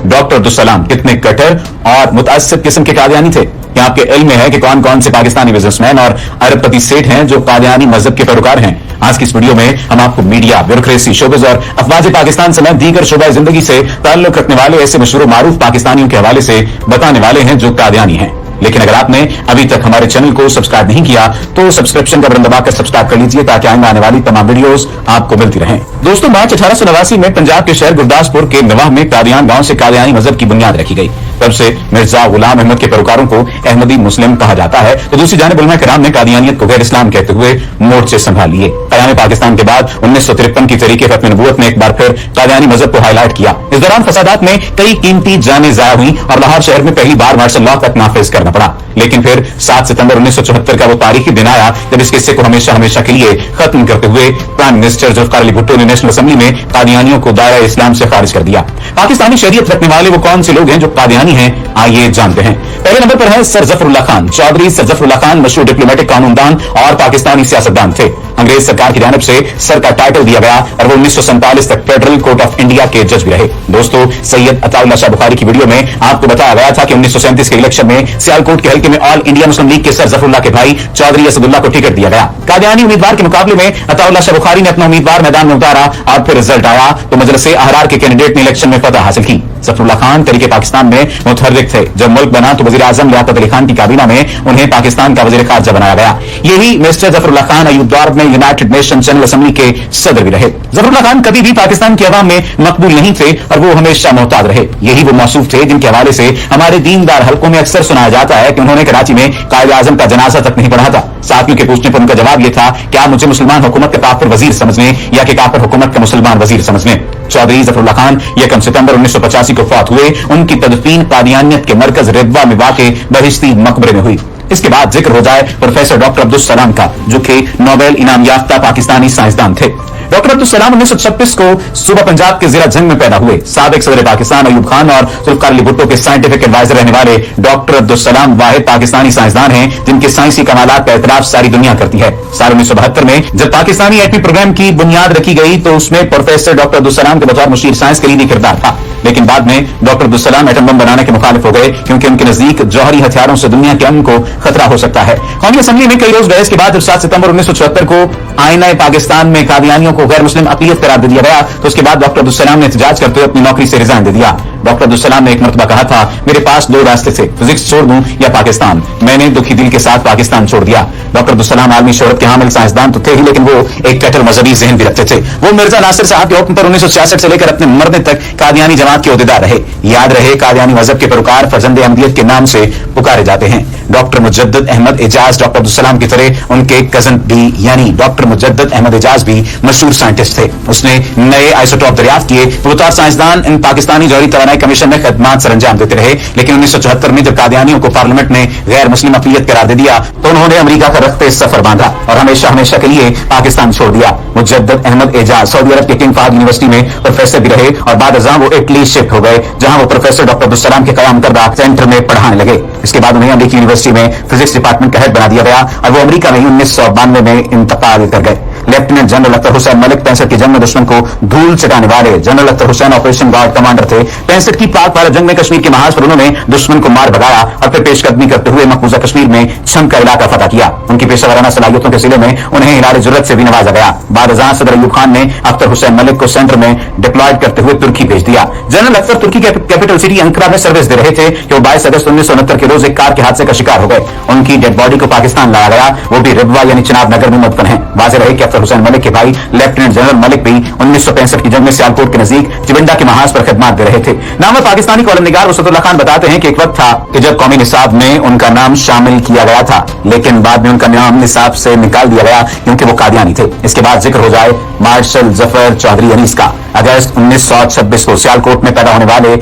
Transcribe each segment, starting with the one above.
Doctor Abdul Salam कितने कट्टर और मुतअस्सिब किस्म के कादियानी थे? क्या आपके इल्म में है कि कौन कौन से पाकिस्तानी बिजनेसमैन और अरबपति सेठ हैं जो कादियानी मजहब के पैरोकार हैं? आज की इस वीडियो में हम आपको मीडिया, ब्यूरोक्रेसी, शोबिज और अफवाज पाकिस्तान समेत दीगर शोबा जिंदगी से ताल्लुक रखने वाले ऐसे मशहूर मारूफ पाकिस्तानियों के हवाले से बताने वाले हैं जो कादियानी हैं। लेकिन अगर आपने अभी तक हमारे चैनल को सब्सक्राइब नहीं किया तो सब्सक्रिप्शन का बटन दबाकर सब्सक्राइब कर लीजिए ताकि आने वाली तमाम वीडियोस आपको मिलती रहें। दोस्तों, मार्च 1889 में पंजाब के शहर गुरदासपुर के नवाह में कादियान गांव से कादियानी मजहब की बुनियाद रखी गई। तब से मिर्जा गुलाम अहमद के पैरोकारों को अहमदी मुस्लिम कहा जाता है, तो दूसरी जानिब उलमा किराम ने कादियानियत को गैर इस्लाम कहते हुए मोर्चे संभाल लिए। क़याम पाकिस्तान के बाद 1953 की तहरीक खत्म नबूवत ने एक बार फिर कादियानी मजहब को हाईलाइट किया। इस दौरान फसादात में कई कीमती जानें ज़ाया हुई और लाहौर शहर में पहली बार मार्शल लॉ तक नाफिज करना पड़ा। लेकिन फिर 7 सितंबर 1974 का वो तारीखी दिन आया जब इस किस्से को हमेशा हमेशा के लिए खत्म करते हुए प्राइम मिनिस्टर जुल्फ़िकार अली भुट्टो ने नेशनल असेंबली में कादियानियों को दायरा इस्लाम से खारिज कर दिया। पाकिस्तानी शरीयत रखने वाले वो कौन से लोग हैं जो कादियानी हैं, आइए जानते हैं। पहले नंबर पर है सर ज़फ़रुल्लाह खान। चौधरी सर ज़फ़रुल्लाह खान मशहूर डिप्लोमेटिक कानूनदान और पाकिस्तानी सियासतदान थे। अंग्रेज सरकार की जानिब से सर का टाइटल दिया गया और वो 1947 तक फेडरल कोर्ट ऑफ इंडिया के जज भी रहे। दोस्तों, सैयद अताउल्लाह शाह बुखारी की वीडियो में आपको बताया गया था कि 1937 के इलेक्शन में सियालकोट के हल्के में ऑल इंडिया मुस्लिम लीग के सर ज़फ़रुल्लाह के भाई चौधरी असदुल्लाह को टिकट दिया गया। कादियानी उम्मीदवार के मुकाबले में अताउल्लाह शाह बुखारी ने अपना उम्मीदवार मैदान में उतारा और फिर रिजल्ट आया तो मजलिस अहरार के कैंडिडेट ने इलेक्शन में फतह हासिल की। ज़फ़रुल्लाह खान तरीके पाकिस्तान में मुतहर्रिक थे। जब मुल्क बना तो वज़ीर आज़म लियाकत अली खान की काबीना में उन्हें पाकिस्तान का वज़ीर ख़ारजा बनाया गया। यही मिस्टर ज़फ़रुल्लाह खान अयूब दौर में यूनाइटेड नेशन जनरल असेंबली के सदर भी रहे। ज़फ़रुल्लाह खान कभी भी पाकिस्तान की अवाम में मकबूल नहीं थे और वो हमेशा मोहताज रहे। यही वो मौसूफ थे जिनके हवाले से हमारे दीनदार हलकों में अक्सर सुनाया जाता है कि उन्होंने कराची में कायदे आज़म का जनाजा तक नहीं पढ़ा था। साथियों के पूछने पर उनका जवाब यह था, क्या मुझे मुसलमान हुकूमत का काफिर वजीर समझने या कि काफिर हुकूमत का मुसलमान वजीर समझने? चौधरी ज़फ़रुल्लाह खान 1 सितंबर 1985 को फौत हुए। उनकी तदफीन कादियानियत के मरकज रिदवा में वाक़े बहिश्ती मकबरे में हुई। इसके बाद जिक्र हो जाए प्रोफेसर डॉक्टर अब्दुल सलाम का, जो कि नोबेल इनाम याफ्ता पाकिस्तानी साइंसदान थे। डॉक्टर अब्दुल सलाम 1936 को सूबा पंजाब के जिला जंग में पैदा हुए। साबिक सदर पाकिस्तान अयूब खान और जुल्फ़िकार अली भुट्टो के साइंटिफिक एडवाइजर रहने वाले डॉक्टर अब्दुल सलाम वाहिद पाकिस्तानी साइंसदान हैं जिनके साइंसी कमालात का एतराफ सारी दुनिया करती है। साल 1972 में जब पाकिस्तानी एटमी प्रोग्राम की बुनियाद रखी गई तो उसमें प्रोफेसर डॉक्टर अब्दुल सलाम के बतौर मुशीर साइंस कलीदी किरदार था। लेकिन बाद में doctor Abdul Salam atom bomb बनाने के मुखालिफ हो गए क्योंकि उनके नजदीक जौहरी हथियारों से दुनिया के अमन को खतरा हो सकता है। कौमी असेंबली में कई रोज बहस के बाद जब 7 सितंबर 1974 को आईना पाकिस्तान में कादियानियों को गैर मुस्लिम अक़लियत करार दे दिया गया तो उसके बाद डॉक्टर अब्दुल सलाम ने एहतजाज करते हुए अपनी नौकरी से रिजाइन दे दिया। डॉक्टर अब्दुल सलाम ने एक मरतबा कहा था, मेरे पास 2 रास्ते थे, फिजिक्स छोड़ दूं या पाकिस्तान। मैंने दुखी दिल के साथ पाकिस्तान छोड़ दिया। डॉक्टर अब्दुल सलाम आलमी शोहरत के हामिल साइंसदान तो थे ही, लेकिन वो एक कट्टर मजहबी ज़हन भी रखते थे। वो मिर्जा नासिर साहब के हुक्म पर 1966 से लेकर अपने मरने तक कादियानी जमात के ओहदेदार रहे। याद रहे, कादियानी मजहब के पैरोकार फर्जंद अहमदियत के नाम से पुकारे जाते हैं। डॉक्टर मुजद्दद अहमद एजाज डॉक्टर अब्दुल सलाम की तरह उनके कजन भी यानी डॉक्टर मुजद्दद अहमद एजाज भी मशहूर साइंटिस्ट थे। उसने नए आइसोटॉप दरियाफ्त किए। बतौर साइंसदान इन पाकिस्तानी जौहरी तवानाई कमीशन में खदमात सर अंजाम देते रहे। लेकिन 1974 में जब कादियानियों को पार्लियामेंट ने गैर मुस्लिम अक़लियत करार दे दिया तो उन्होंने अमेरिका का रखते सफर बांधा और हमेशा हमेशा के लिए पाकिस्तान छोड़ दिया। मुजद्दद अहमद एजाज सऊदी अरब के किंग फहद यूनिवर्सिटी में प्रोफेसर भी रहे और बाद अज़ां वो इटली शिफ्ट हो गए जहां वो प्रोफेसर डॉक्टर अब्दुल सलाम के क़याम करदा सेंटर में पढ़ाने लगे। इसके बाद उन्हें अमेरिकी यूनिवर्सिटी में फिजिक्स डिपार्टमेंट का हेड बना दिया गया और वो अमेरिका में 1992 में इंतकाल कर गए। लेफ्टिनेंट जनरल अख्तर हुसैन मलिक 65 की जंग में दुश्मन को धूल चटाने वाले general Akhtar Hussain operation guard commander थे। 65 की पाक भारत जंग में कश्मीर के महाज पर उन्होंने दुश्मन को मार भगाया और फिर पेशकदमी करते हुए मकबूजा कश्मीर में छम का इलाका फतह किया। उनकी पेशेवराना सलाहियतों के सिले में उन्हें हिलाल जुर्रत से भी नवाजा गया। बाद अज़ां सदर अयूब खान ने अख्तर हुसैन मलिक को सेंटर में डिप्लॉयड करते हुए तुर्की भेज दिया। जनरल अख्तर तुर्की के कैपिटल सिटी अंकारा में सर्विस दे रहे थे कि वो 22 अगस्त 1969 के रोज एक कार के हादसे का शिकार हो गए। उनकी डेड बॉडी को पाकिस्तान लाया गया, वो भी रिबवा यानी चिनाब नगर में मदफन है। वाज़ेह रहे कि अख्तर हुसैन मलिक के भाई लेफ्टिनेंट जनरल मलिक भी 1965 की जंग में सियालकोट के नजदीक चिबिंडा के महाज पर खिदमत दे रहे थे। नामवर पाकिस्तानी कॉलम निगार उसदुल्लाह खान बताते हैं कि एक वक्त था कि जब कौमी निसाब में उनका नाम शामिल किया गया था, लेकिन बाद में उनका नाम निसाब से निकाल दिया गया क्योंकि वो कादियानी थे। इसके बाद जिक्र हो जाए मार्शल जफर चौधरी अनीस का। अगस्त 1926 को सियालकोट में पैदा होने वाले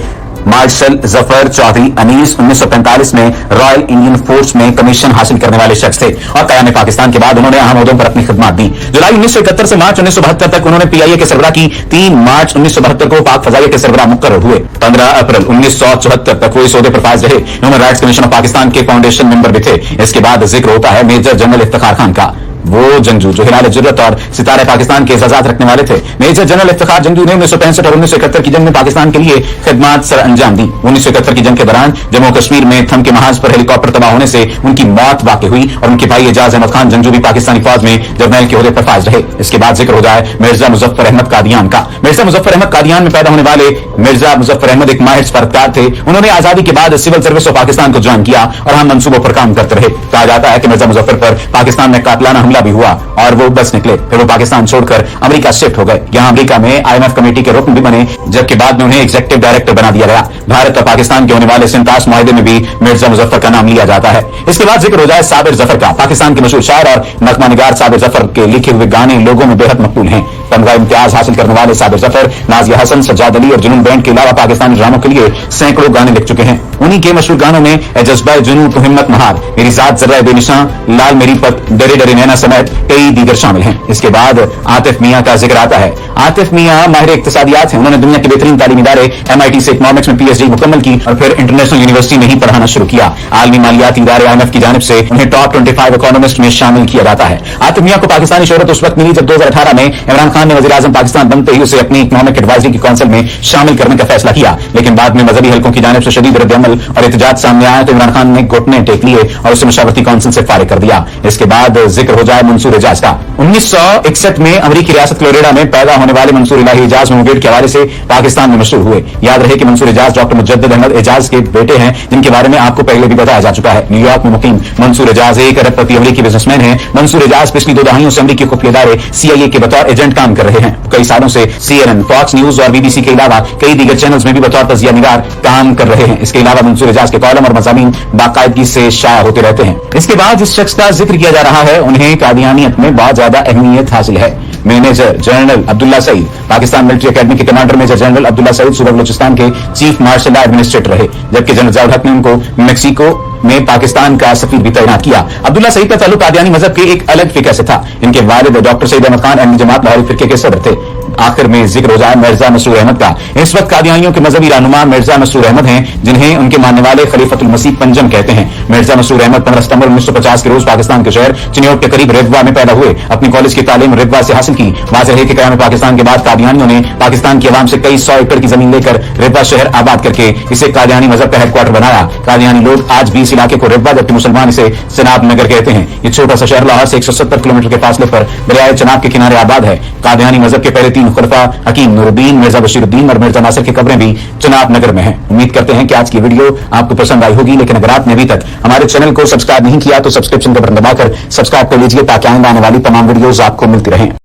मार्शल जफर चौधरी अनीस 1945 में रॉयल इंडियन फोर्स में कमीशन हासिल करने वाले शख्स थे और क़याम पाकिस्तान के बाद उन्होंने अहम ओहदों पर अपनी खिदमत दी। जुलाई 1971 से मार्च 1972 तक उन्होंने पीआईए के सरबराह की। 3 मार्च 1972 को पाक फजाइया के सरबराह मुकर्रर हुए। 15 अप्रैल 1974 तक वो इस ओहदे पर फाइज रहे। Human rights commission of Pakistan के फाउंडेशन मेंबर भी थे। इसके बाद जिक्र होता है मेजर जनरल इफ्तिखार खान का। वो जंगजू जो हिलाल जुर्रत और सितारे पाकिस्तान के एजाजात रखने वाले थे। मेजर जनरल इफ्तिखार जंगजू ने 1965 और 1971 की जंग में पाकिस्तान के लिए खिदमत सर अंजाम दी। 1971 की जंग के दौरान जम्मू कश्मीर में थम के महाज पर हेलीकॉप्टर तबाह होने से उनकी मौत वाक़ई हुई और उनके भाई एजाज अहमद खान जंगजू भी पाकिस्तानी फौज में जर्नल के ओहदे पर फाइज रहे। इसके बाद जिक्र हो जाए मिर्जा मुजफ्फर अहमद कादियान का। मिर्जा मुजफ्फर अहमद कादियान में पैदा होने वाले मिर्जा मुजफ्फर अहमद एक माहिर सफरतकार थे। उन्होंने आजादी के बाद सिविल सर्विस ऑफ पाकिस्तान को ज्वाइन किया और हम मंसूबों पर काम करते रहे। कहा जाता है कि मिर्जा मुजफ्फर पर पाकिस्तान में कातलाना हमला भी हुआ और वो बच निकले। फिर वो पाकिस्तान छोड़कर अमेरिका शिफ्ट हो गए। यहाँ अमेरिका में IMF कमेटी के रुकन भी बने, जबकि बाद में उन्हें एग्जीक्यूटिव डायरेक्टर बना दिया गया। भारत और पाकिस्तान के होने वाले सिंतास माहिदे में भी मिर्जा मुजफ्फर का नाम लिया जाता है। इसके बाद जिक्र हो जाए साबिर जफर का। पाकिस्तान के मशहूर शायर और नगमा निगार साबिर जफर के लिखे हुए गाने लोगों में बेहद मकबूल हैं। तमगा इम्तियाज हासिल करने वाले साबिर जफर नाजिया हसन, सज्जाद अली और जुनून बैंड के अलावा पाकिस्तानी ड्रामों के लिए सैकड़ों गाने लिख चुके हैं। उन्हीं के मशहूर गानों में जज्बा जुनून तो हिम्मत नहार, मेरी जात जर्रा बेनिशान, लाल मेरी पत, डरे डरे नैना समेत कई दीगर शामिल हैं। इसके बाद आतिफ मियां का जिक्र आता है। आतिफ मियां माहिर इक्तिसादियात हैं। उन्होंने दुनिया के बेहतरीन तालीमी इदारे MIT से इकोनॉमिक्स में PhD मुकम्मल की और फिर इंटरनेशनल यूनिवर्सिटी में ही पढ़ाना शुरू किया। आलमी मालियाती इदारे IMF की जानिब से उन्हें टॉप 25 इकोनॉमिस्ट में शामिल किया जाता है। आतिफ मियां को पाकिस्तानी शोहरत उस वक्त मिली जब 2018 में इमरान खान ने वज़ीर आज़म पाकिस्तान बनते ही उसे अपनी इकोनॉमिक एडवाइजरी की काउंसिल में शामिल करने का फैसला किया। लेकिन बाद में मजहबी हलकों की जानिब से शदीद रद्द-ए-अमल और एहतजाज सामने आया तो इमरान खान ने घुटने टेक लिए और उसे मशावरती काउंसिल से फारिग कर दिया। इसके बाद जिक्र हो जाए मंसूर एजाज का। 1961 में अमरीकी रियासत फ्लोरिडा में पैदा होने वाले मंसूर इलाही एजाज मुंगेर के हवाले से पाकिस्तान में मशहूर हुए। याद रहे कि मंसूर एजाज डॉक्टर मुजद्दिद अहमद एजाज के बेटे हैं, जिनके बारे में आपको पहले भी बताया जा चुका है। न्यूयॉर्क में मुकीम मंसूर एजाज एक अरबपति अमरीकी बिजनेसमैन हैं। मंसूर एजाज पिछली 2 दहाइयों से अमरीकी खुफिया इदारे CIA के बतौर एजेंट काम कर रहे हैं। कई सालों से CNN, फॉक्स न्यूज और BBC के अलावा कई दीगर चैनल्स में भी बतौर तजिया निगार काम कर रहे हैं। इसके अलावा मंसूर एजाज के कॉलम और मज़ामीन बाकायदगी से शाया होते रहते हैं। इसके बाद जिस शख्स का जिक्र किया जा रहा है उन्हें कादियानियत में बहुत ज्यादा अहमियत हासिल है। Major general Abdullah Saeed Pakistan military academy के commander major general Abdullah Saeed सूबा बलूचिस्तान के चीफ मार्शल एडमिनिस्ट्रेटर रहे, जबकि जनरल ज़ियाउल हक ने उनको मैक्सिको में पाकिस्तान का सफीर भी तैनात किया। अब्दुल्ला सईद का ताल्लुक कादियानी मजहब के एक अलग फिक्र से था। इनके वालिद डॉक्टर सईद अहमद खान अहमदी जमात लाहौरी फिरके के सदर थे। आखिर में जिक्र हो जाए मिर्जा मसरूर अहमद का। इस वक्त कादियानियों के मजहबी रहनुमा मिर्जा मसरूर अहमद हैं, जिन्हें उनके मानने वाले खलीफतुल मसीह पंजम कहते हैं। मिर्जा मसरूर अहमद 15 सितंबर 1950 के रोज पाकिस्तान के शहर चिन्योट के करीब रिब्वा में पैदा हुए। अपनी कॉलेज की तालीम रिब्वा से हासिल की। वाज़ेह है कि क़याम पाकिस्तान के बाद कादियानियों ने पाकिस्तान की आवाम से कई 100 एकड़ की जमीन लेकर रिब्वा शहर आबाद करके इसे कादियानी मजहब का हेडक्वार्टर बनाया। कादियानी लोग आज भी इस इलाके को रिब्वा, जबकि मुसलमान इसे चनाब नगर कहते हैं। ये छोटा सा शहर लाहौर से 170 किलोमीटर के फासले पर दरियाए चनाब के किनारे आबाद है। कादियानी मजहब के पहले 3 खुलफा हकीम नूरुद्दीन, मिर्जा बशीरुद्दीन और मिर्जा नासिर की कब्रें भी चनाब नगर में हैं। उम्मीद करते हैं कि आज की वीडियो आपको पसंद आई होगी, लेकिन अगर आपने अभी तक हमारे चैनल को सब्सक्राइब नहीं किया तो सब्सक्रिप्शन का बटन दबाकर सब्सक्राइब कर लीजिए ताकि आने वाली तमाम वीडियोस आपको मिलती रहें।